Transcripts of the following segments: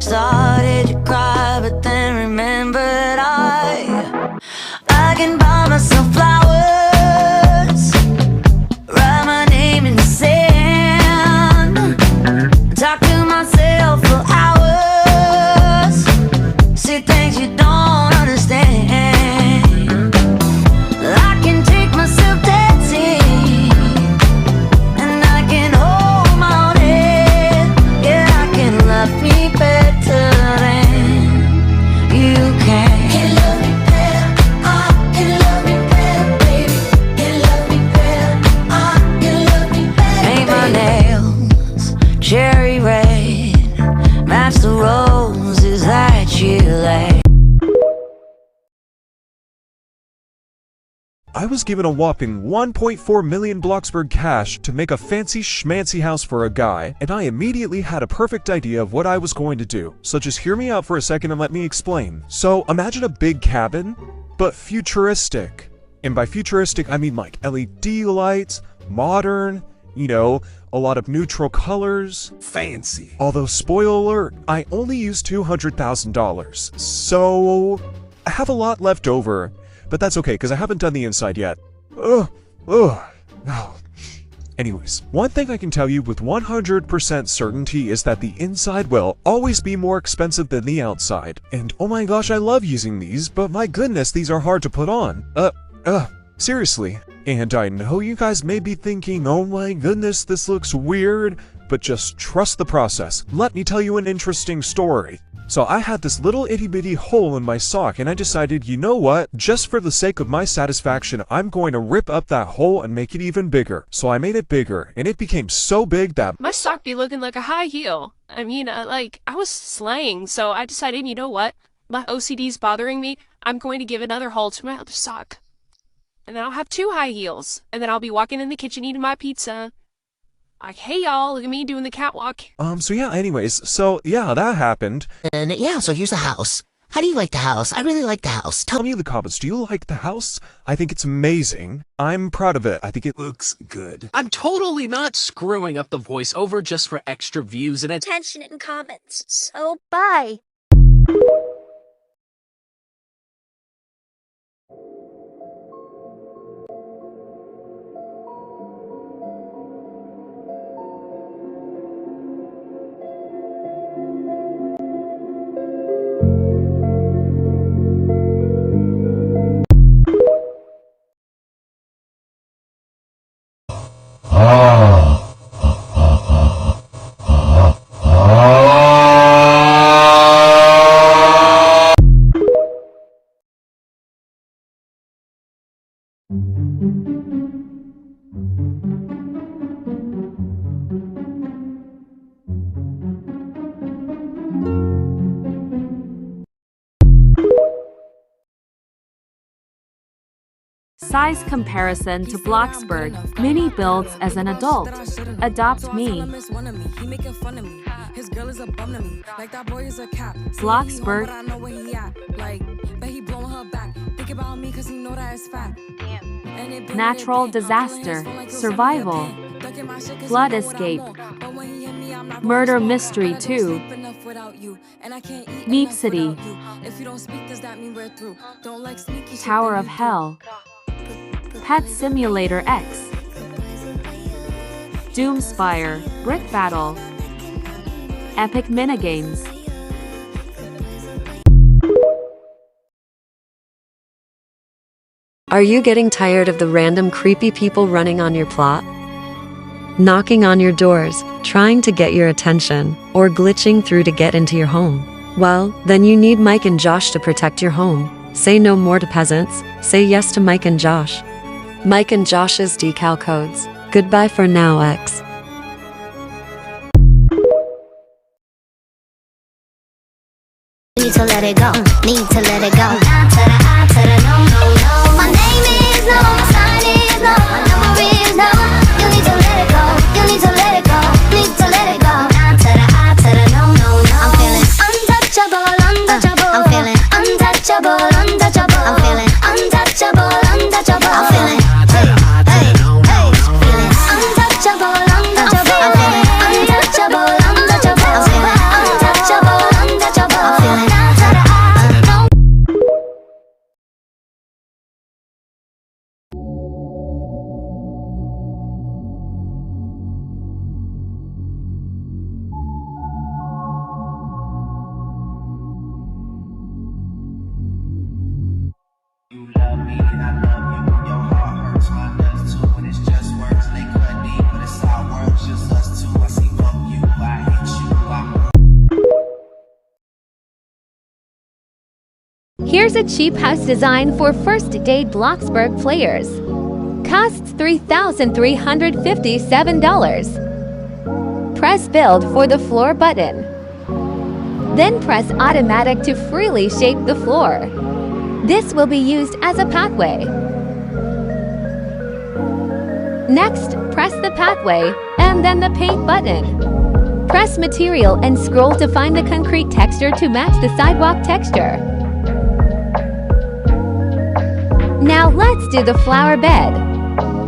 Started to cry, but then remembered I can buy myself flowers, write my name in the sand, talk to myself for hours, say things you don't understand. I can take myself dancing, and I can hold my own head. Yeah, I can love me better than you can. Can love me better, can love me better, baby. Can love me better, can love me better. Paint my nails cherry red, match the roses that you laid. I was given a whopping 1.4 million bloxburg cash to make a fancy schmancy house for a guy, and I immediately had a perfect idea of what I was going to do. So just hear me out for a second and let me explain. So imagine a big cabin, but futuristic. And by futuristic, I mean like LED lights, modern, you know, a lot of neutral colors. Fancy. Although, spoiler alert, I only used $200,000. So I have a lot left over. But that's okay, because I haven't done the inside yet. Anyways, one thing I can tell you with 100% certainty is that the inside will always be more expensive than the outside. And oh my gosh, I love using these, but my goodness, these are hard to put on. Seriously. And I know you guys may be thinking, oh my goodness, this looks weird, but just trust the process. Let me tell you an interesting story. So I had this little itty-bitty hole in my sock, and I decided, you know what, just for the sake of my satisfaction, I'm going to rip up that hole and make it even bigger. So I made it bigger, and it became so big that my sock be looking like a high heel. I mean, I was slaying, so I decided, you know what, my OCD's bothering me, I'm going to give another hole to my other sock. And then I'll have 2 high heels, and then I'll be walking in the kitchen eating my pizza. Like, hey y'all, look at me doing the catwalk. So yeah, anyways, so yeah, that happened. And yeah, so here's the house. How do you like the house? I really like the house. Tell me in the comments, do you like the house? I think it's amazing. I'm proud of it. I think it looks good. I'm totally not screwing up the voiceover just for extra views and attention in comments. So bye. Size comparison to Bloxburg. Mini builds as an adult. Adopt me. Bloxburg. Natural disaster. Survival. Flood escape. Murder mystery 2. Neep City. Tower of Hell. Pet Simulator X. Doomspire. Brick Battle. Epic Minigames. Are you getting tired of the random creepy people running on your plot? Knocking on your doors, trying to get your attention, or glitching through to get into your home? Well, then you need Mike and Josh to protect your home. Say no more to peasants, say yes to Mike and Josh. Mike and Josh's decal codes. Goodbye for now, X. Need to let it go, need to let it go. I to the I to the no, no, no. My name is no, my sign is no, my number is no. You need to let it go, you need to let it go, need to let it go. I to the no, no, no. I'm feeling untouchable, untouchable. I'm feeling untouchable, untouchable. I'm feeling untouchable, untouchable. I'm feeling hey, hey, hey. Feeling untouchable, untouchable. I'm feeling untouchable, untouchable. I'm feeling untouchable, untouchable. Here's a cheap house design for first date Bloxburg players. Costs $3,357. Press build for the floor button. Then press automatic to freely shape the floor. This will be used as a pathway. Next, press the pathway and then the paint button. Press material and scroll to find the concrete texture to match the sidewalk texture. Now let's do the flower bed.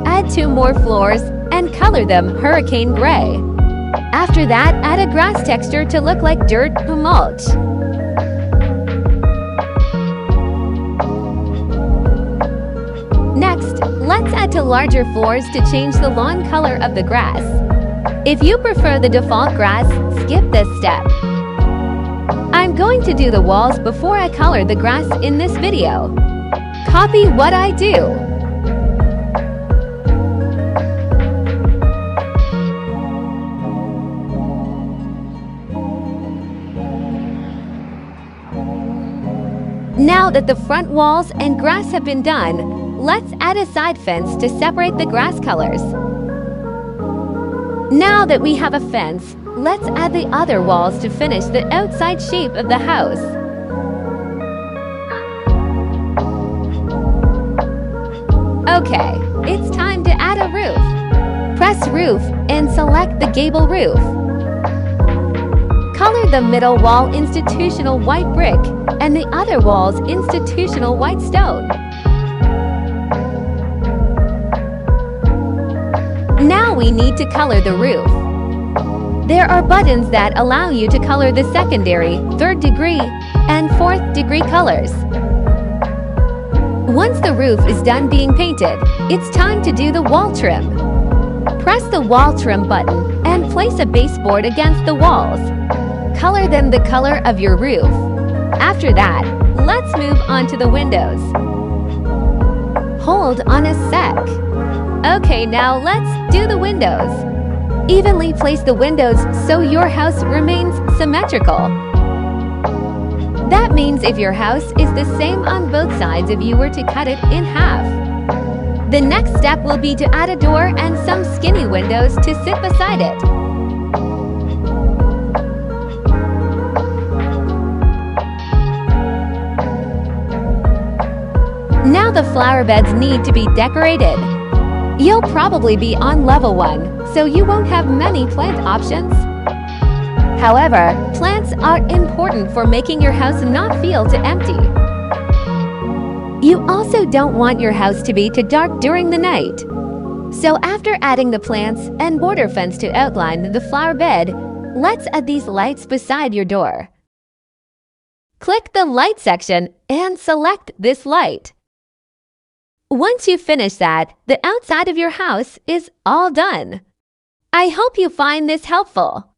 Add 2 more floors and color them hurricane gray. After that, add a grass texture to look like dirt or mulch. Next, let's add 2 larger floors to change the lawn color of the grass. If you prefer the default grass, skip this step. I'm going to do the walls before I color the grass in this video. Copy what I do. Now that the front walls and grass have been done, let's add a side fence to separate the grass colors. Now that we have a fence, let's add the other walls to finish the outside shape of the house. Okay, it's time to add a roof. Press roof and select the gable roof. Color the middle wall institutional white brick and the other walls institutional white stone. Now we need to color the roof. There are buttons that allow you to color the secondary, 3rd degree, and 4th degree colors. Once the roof is done being painted, it's time to do the wall trim. Press the wall trim button and place a baseboard against the walls. Color them the color of your roof. After that, let's move on to the windows. Hold on a sec. Okay, now let's do the windows. Evenly place the windows so your house remains symmetrical. That means if your house is the same on both sides if you were to cut it in half. The next step will be to add a door and some skinny windows to sit beside it. Now the flower beds need to be decorated. You'll probably be on level 1, so you won't have many plant options. However, plants are important for making your house not feel too empty. You also don't want your house to be too dark during the night. So after adding the plants and border fence to outline the flower bed, let's add these lights beside your door. Click the light section and select this light. Once you finish that, the outside of your house is all done. I hope you find this helpful.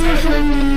Symphony.